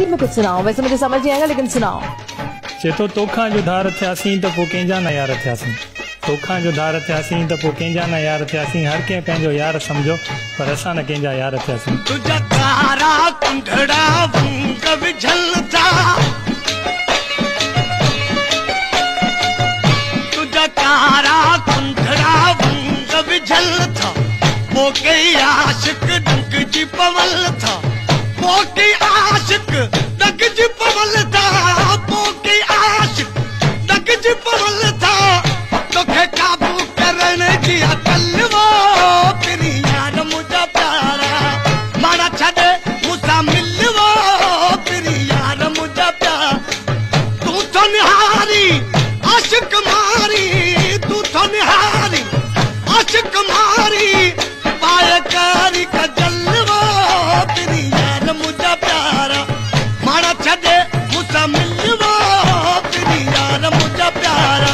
हिंदी में कुछ सुनाओ, वैसे मुझे समझ नहीं आएगा लेकिन सुनाओ। चेतो तोखा जो धार थियासीं त पोइ कंहिंजा न यार थियासीं, तोखा जो धार थियासीं त पोइ कंहिंजा न यार थियासीं, हर कंहिं पंहिंजो यार सम्झो पर असां न कंहिंजा यार थियासीं। तुझा कारा कुंडड़ा वंग विझल था, तुझा कारा कुंडड़ा वंग विझल था, पोके आशिक डंक जी पवल था, पोके आशिक डंक जी पवल था, पोके आशिक डंक जी पवल था, तोखे काबू करण जी अकल वो तेरी यार मुझा प्यारा, माना छड़े मुझा मिलवो तेरी यार मुझा प्यारा, तू तो निहारी आशिक मारी, तू तो निहारी आशिक मारी, पाए कारी का जलवो तेरी यार मुझा प्यारा, माना छड़े मुझा मिलवो तेरी यार मुझा प्यारा।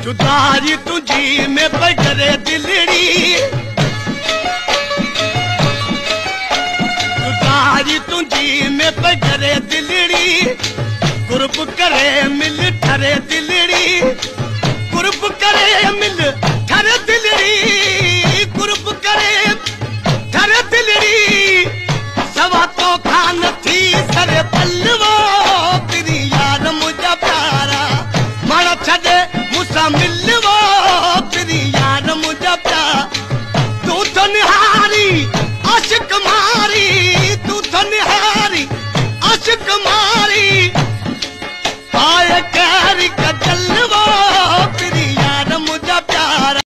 जुदाई तुझी में बगरे दिलड़ी, जुदाई तुझी में बगरे दिलड़ी, कुर्ब करे मिल ठरे दिलड़ी, कुर्ब करे मिल ठरे दिलड़ी, कुर्ब करे ठरे दिलड़ी, सवा तो खान थी सरे पल्लवो तेरी यार मुझा प्यारा, माना छड़े मुझा मिलवो तेरी यार मुझा प्यारा, तू तो निहारी आशिक मारी, तू तो निहारी आशिक मारी, पाए कहरी का जल